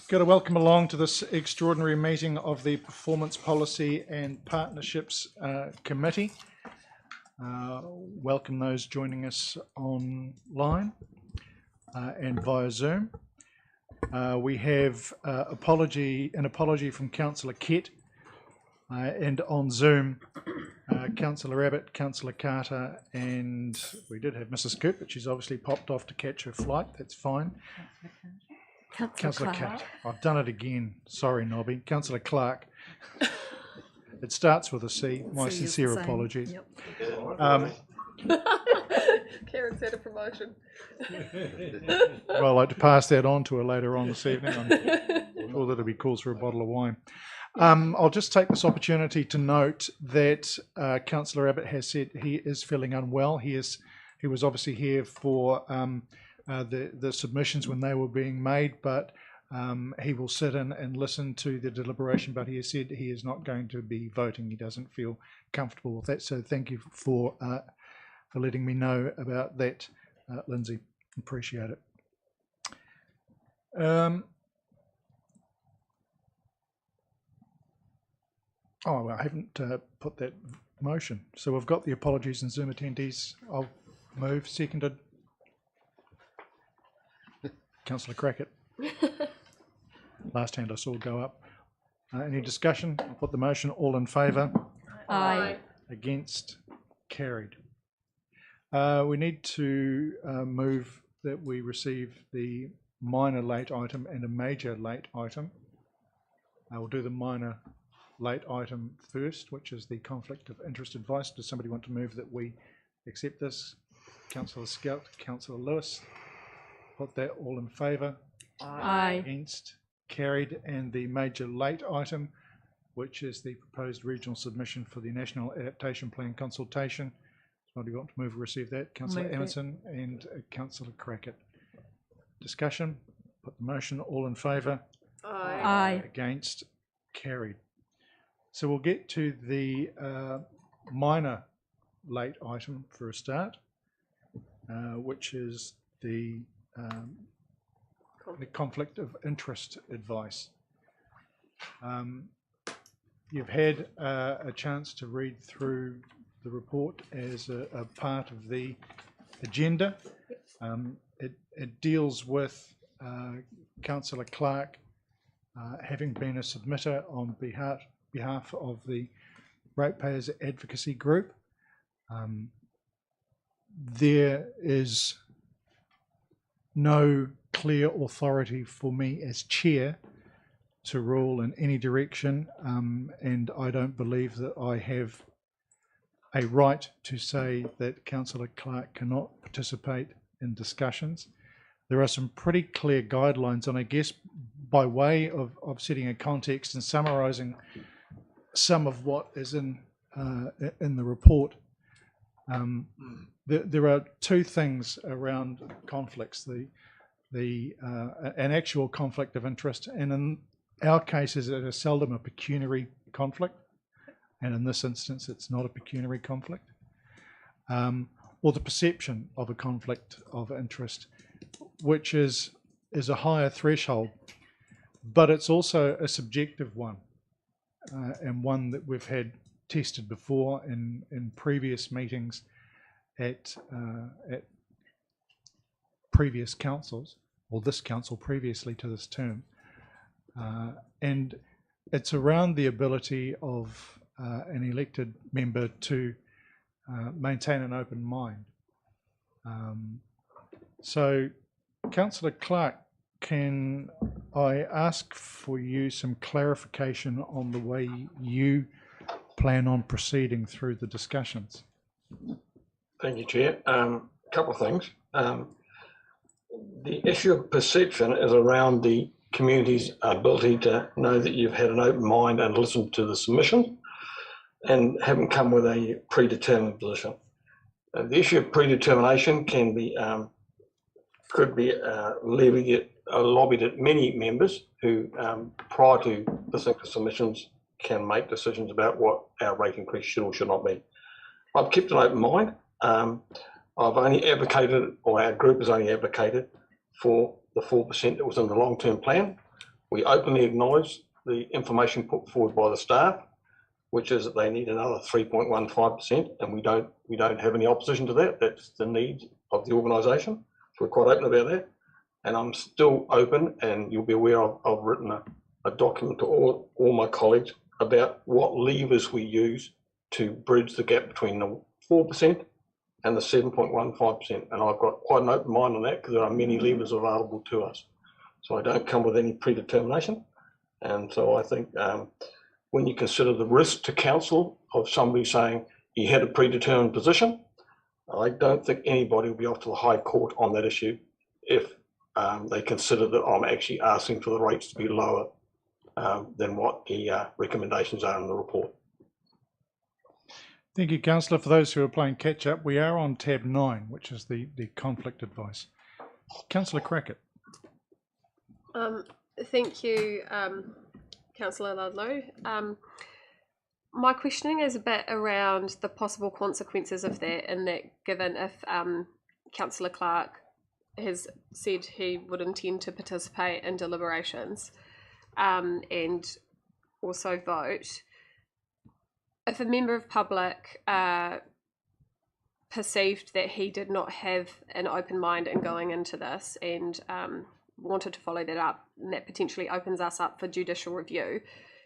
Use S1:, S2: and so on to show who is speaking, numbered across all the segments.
S1: Got to welcome along to this extraordinary meeting of the Performance Policy and Partnerships Committee. Welcome those joining us online and via Zoom. We have an apology from Councillor Kett, and on Zoom, Councillor Abbott, Councillor Carter, and we did have Mrs. Coop, but she's obviously popped off to catch her flight. That's fine. Councillor Clark. I've done it again. Sorry, Nobby. Councillor Clark. It starts with a C. My sincere apologies.
S2: Yep. Karen's had a promotion.
S1: Well, I'd like to pass that on to her later on this evening. I'm sure that'll be cause for a bottle of wine. I'll just take this opportunity to note that Councillor Abbott has said he is feeling unwell. He was obviously here for the submissions when they were being made, but he will sit in and listen to the deliberation, but he has said he is not going to be voting. He doesn't feel comfortable with that. So thank you for letting me know about that, Lindsay. Appreciate it. Oh, well, I haven't put that motion. So we've got the apologies and Zoom attendees. I'll move. Seconded. Councillor Crackett. Last hand I saw go up. Any discussion? I'll put the motion. All in favour?
S2: Aye.
S1: Against? Carried. We need to move that we receive the minor late item and a major late item. We'll do the minor late item first, which is the conflict of interest advice. Does somebody want to move that we accept this? Councillor Scout, Councillor Lewis. Put that. All in favour?
S2: Aye.
S1: Against? Carried. And the major late item, which is the proposed regional submission for the National Adaptation Plan consultation. Somebody want to move or receive that? Councillor Emerson and Councillor Crackett. Discussion? Put the motion. All in favour?
S2: Aye.
S3: Aye.
S1: Against? Carried. So we'll get to the minor late item for a start, which is the conflict of interest advice. You've had a chance to read through the report as a part of the agenda. It deals with Councillor Clark having been a submitter on behalf of the Ratepayers Advocacy Group. There is no clear authority for me as chair to rule in any direction, and I don't believe that I have a right to say that Councillor Clark cannot participate in discussions. There are some pretty clear guidelines, and I guess by way of setting a context and summarising some of what is in the report, there are two things around conflicts: an actual conflict of interest, and in our case, it is seldom a pecuniary conflict, and in this instance, it's not a pecuniary conflict, or the perception of a conflict of interest, which is a higher threshold, but it's also a subjective one, and one that we've had tested before in previous meetings at previous councils, or this council previously to this term, and it's around the ability of an elected member to maintain an open mind. So, Councillor Clark, can I ask for you some clarification on the way you plan on proceeding through the discussions?
S4: Thank you, Chair. A couple of things. The issue of perception is around the community's ability to know that you've had an open mind and listened to the submission and haven't come with a predetermined position. The issue of predetermination can be could be lobbied at many members who, prior to listening to submissions, can make decisions about what our rate increase should or should not be. I've kept an open mind. I've only advocated, or our group has only advocated for the 4% that was in the long-term plan. We openly acknowledge the information put forward by the staff, which is that they need another 3.15%, and we don't have any opposition to that. That's the need of the organisation. So we're quite open about that. And I'm still open, and you'll be aware I've written a document to all my colleagues about what levers we use to bridge the gap between the 4% and the 7.15%. And I've got quite an open mind on that because there are many levers available to us. So I don't come with any predetermination. And so I think when you consider the risk to council of somebody saying he had a predetermined position, I don't think anybody will be off to the High Court on that issue if they consider that I'm actually asking for the rates to be lower than what the recommendations are in the report.
S1: Thank you, Councillor. For those who are playing catch up, we are on tab 9, which is the conflict advice. Councillor Crackett.
S2: Thank you, Councillor Ludlow. My questioning is a bit around the possible consequences of that, and that given if Councillor Clark has said he would intend to participate in deliberations and also vote, if a member of public perceived that he did not have an open mind in going into this and wanted to follow that up, and that potentially opens us up for judicial review,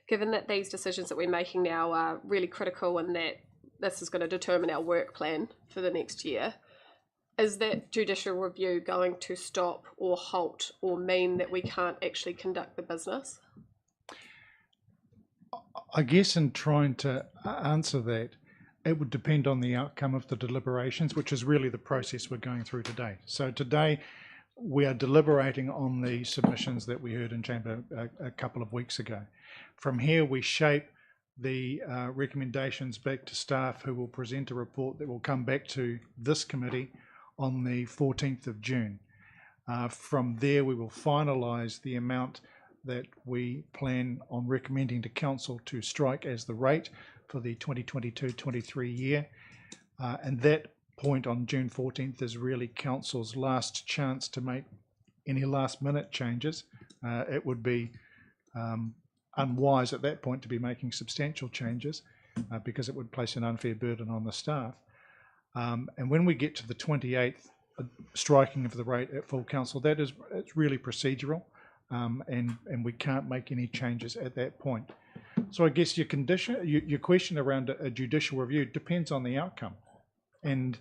S2: given that these decisions that we're making now are really critical and that this is going to determine our work plan for the next year, is that judicial review going to stop or halt or mean that we can't actually conduct the business?
S1: I guess in trying to answer that, it would depend on the outcome of the deliberations, which is really the process we're going through today. So today we are deliberating on the submissions that we heard in Chamber a couple of weeks ago. From here we shape the recommendations back to staff, who will present a report that will come back to this committee on the 14th of June. From there we will finalise the amount that we plan on recommending to Council to strike as the rate for the 2022-23 year. And that point on June 14th is really Council's last chance to make any last minute changes. It would be unwise at that point to be making substantial changes because it would place an unfair burden on the staff. And when we get to the 28th striking of the rate at full council, it's really procedural, and we can't make any changes at that point. So I guess your question around a judicial review depends on the outcome, and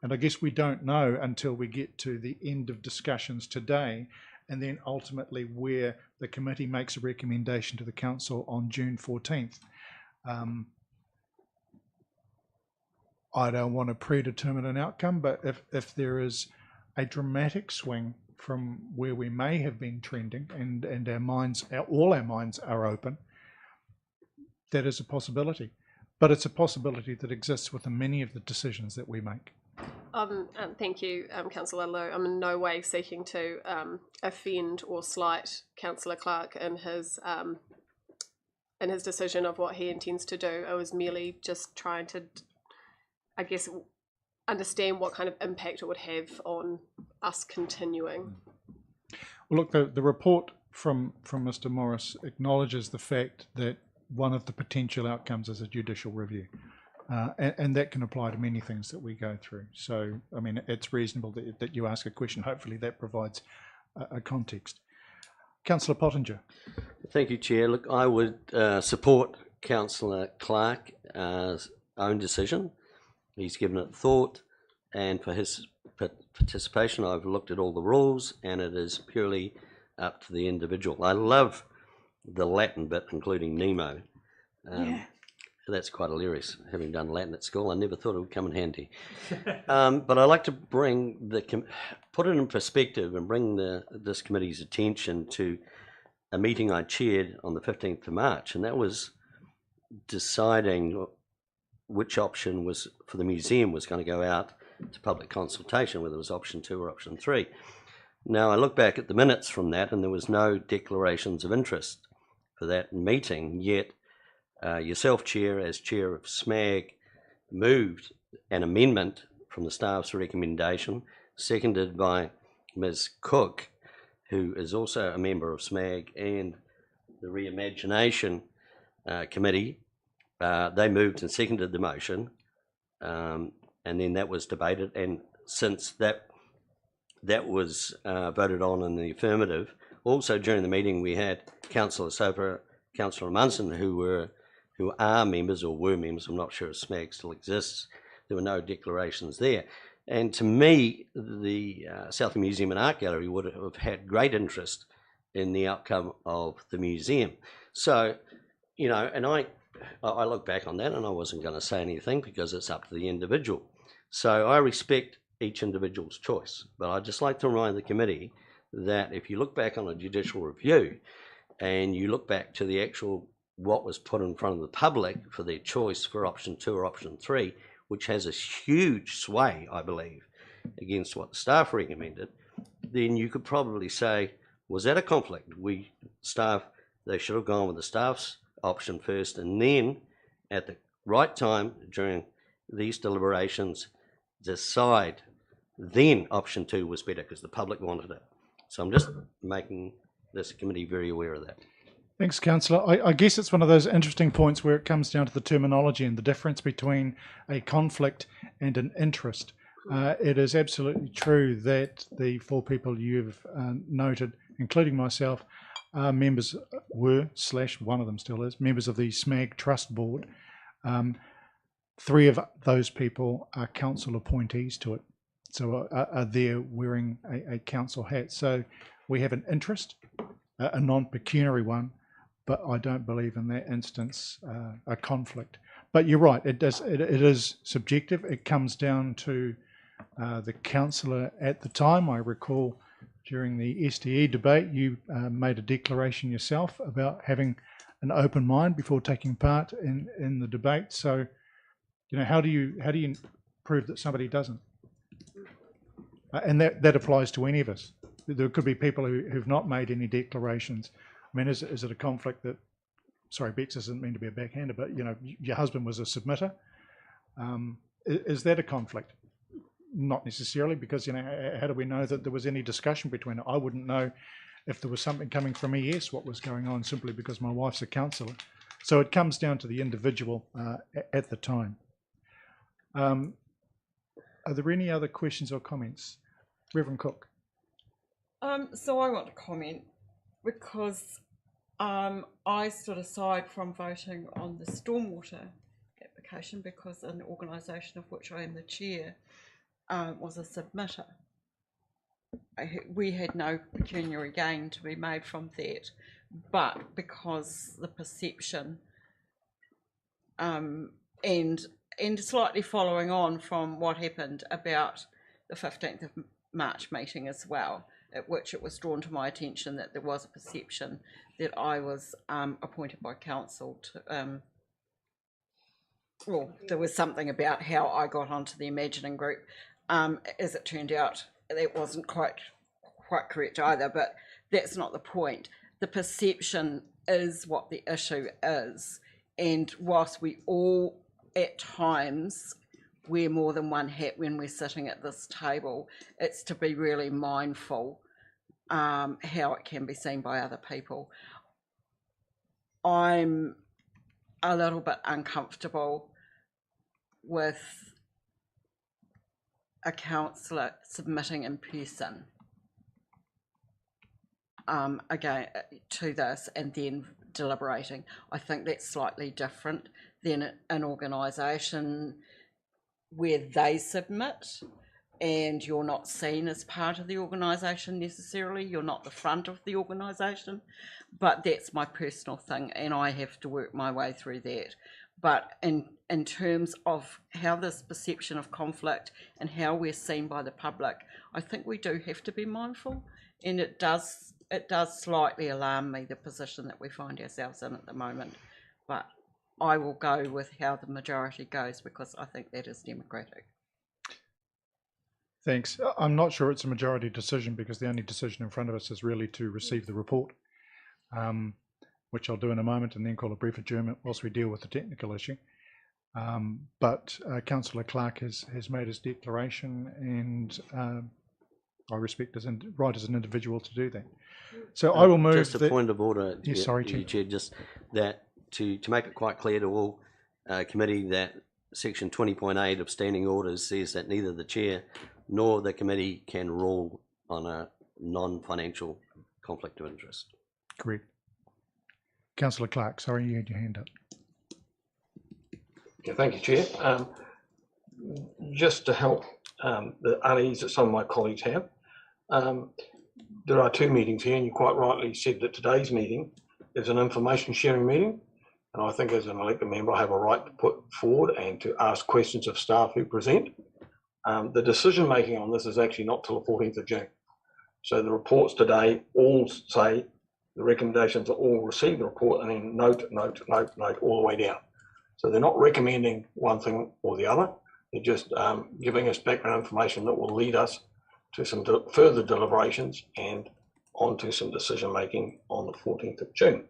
S1: I guess we don't know until we get to the end of discussions today, and then ultimately where the committee makes a recommendation to the council on June 14th. I don't want to predetermine an outcome, but if there is a dramatic swing from where we may have been trending, and all our minds are open, that is a possibility. But it's a possibility that exists within many of the decisions that we make.
S2: Thank you, Councillor Ludlow. I'm in no way seeking to offend or slight Councillor Clark in his decision of what he intends to do. I was merely just trying to, I guess, understand what kind of impact it would have on us continuing.
S1: Well, look, the report from Mr. Morris acknowledges the fact that one of the potential outcomes is a judicial review. And that can apply to many things that we go through. So, I mean, it's reasonable that you ask a question. Hopefully that provides a context. Councillor Pottinger.
S3: Thank you, Chair. Look, I would support Councillor Clark's own decision. He's given it thought, and for his participation, I've looked at all the rules, and it is purely up to the individual. I love the Latin bit, including Nemo. Yeah. That's quite hilarious, having done Latin at school. I never thought it would come in handy. But I like to put it in perspective and bring this committee's attention to a meeting I chaired on the 15th of March, and that was deciding which option was for the museum was going to go out to public consultation, whether it was option 2 or option 3. Now, I look back at the minutes from that, and there was no declarations of interest for that meeting, yet yourself, Chair, as Chair of SMAG, moved an amendment from the staff's recommendation, seconded by Ms. Cook, who is also a member of SMAG and the Reimagination Committee. They moved and seconded the motion, and then that was debated. And since that was voted on in the affirmative, also during the meeting we had Councillor Soper, Councillor Munson, who are members or were members. I'm not sure if SMAG still exists. There were no declarations there. And to me, the Southern Museum and Art Gallery would have had great interest in the outcome of the museum. So, you know, and I look back on that and I wasn't going to say anything because it's up to the individual. So I respect each individual's choice. But I'd just like to remind the committee that if you look back on a judicial review and you look back to the actual what was put in front of the public for their choice for option 2 or option 3, which has a huge sway, I believe, against what the staff recommended, then you could probably say, was that a conflict? They should have gone with the staff's option first, and then at the right time during these deliberations, decide then option 2 was better because the public wanted it. So I'm just making this committee very aware of that.
S1: Thanks, Councillor. I guess it's one of those interesting points where it comes down to the terminology and the difference between a conflict and an interest. It is absolutely true that the 4 people you've noted, including myself, are members, one of them still is, members of the SMAG Trust Board. 3 of those people are council appointees to it, so are there wearing a council hat. So we have an interest, a non-pecuniary one, but I don't believe in that instance a conflict. But you're right, it is subjective. It comes down to the councillor at the time. I recall during the SDE debate, you made a declaration yourself about having an open mind before taking part in the debate. So, you know, how do you prove that somebody doesn't? And that applies to any of us. There could be people who've not made any declarations. I mean, is it a conflict that, sorry, Bex doesn't mean to be a backhander, but, you know, your husband was a submitter. Is that a conflict? Not necessarily, because, you know, how do we know that there was any discussion between it? I wouldn't know if there was something coming from ES, what was going on, simply because my wife's a counsellor. So it comes down to the individual at the time. Are there any other questions or comments? Reverend Cook.
S5: So I want to comment because I stood aside from voting on the stormwater application because an organisation of which I am the chair was a submitter. We had no pecuniary gain to be made from that, but because the perception and slightly following on from what happened about the 15th of March meeting as well, at which it was drawn to my attention that there was a perception that I was appointed by council to, well, there was something about how I got onto the Imagining group. As it turned out, that wasn't quite correct either, but that's not the point. The perception is what the issue is, and whilst we all at times wear more than one hat when we're sitting at this table, it's to be really mindful how it can be seen by other people. I'm a little bit uncomfortable with a councillor submitting in person again to this and then deliberating. I think that's slightly different than an organisation where they submit and you're not seen as part of the organisation necessarily, you're not the front of the organisation, but that's my personal thing and I have to work my way through that. But in terms of how this perception of conflict and how we're seen by the public, I think we do have to be mindful, and it does slightly alarm me, the position that we find ourselves in at the moment. But I will go with how the majority goes because I think that is democratic.
S1: Thanks. I'm not sure it's a majority decision because the only decision in front of us is really to receive the report, which I'll do in a moment, and then call a brief adjournment whilst we deal with the technical issue. But Councillor Clark has made his declaration, and I respect his right as an individual to do that. So I will move.
S3: Just a point of order,
S1: Yes, sorry, Chair.
S3: Chair, just that to make it quite clear to all committee that section 20.8 of standing orders says that neither the chair nor the committee can rule on a non-financial conflict of interest.
S1: Correct. Councillor Clark, sorry, you had your hand up.
S4: Yeah, thank you, Chair. Just to help the unease that some of my colleagues have, there are two meetings here, and you quite rightly said that today's meeting is an information sharing meeting. And I think as an elected member, I have a right to put forward and to ask questions of staff who present. The decision making on this is actually not till the 14th of June. So the reports today all say the recommendations are all receive the report and then note all the way down. So they're not recommending one thing or the other. They're just giving us background information that will lead us to some further deliberations and onto some decision making on the 14th of June.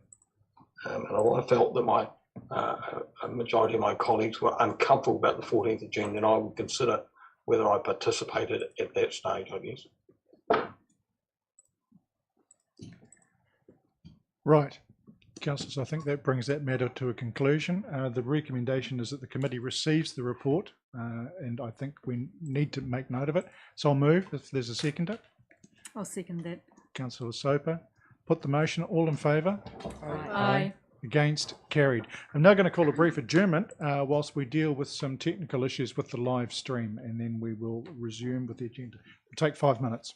S4: And I felt that a majority of my colleagues were uncomfortable about the 14th of June, then I would consider whether I participated at that stage, I guess.
S1: Right. Councillors, I think that brings that matter to a conclusion. The recommendation is that the committee receives the report, and I think we need to make note of it. So I'll move if there's a seconder.
S6: I'll second that.
S1: Councillor Soper. Put the motion. All in favour?
S6: Aye.
S1: Against? Carried. I'm now going to call a brief adjournment whilst we deal with some technical issues with the live stream, and then we will resume with the agenda. It'll take 5 minutes.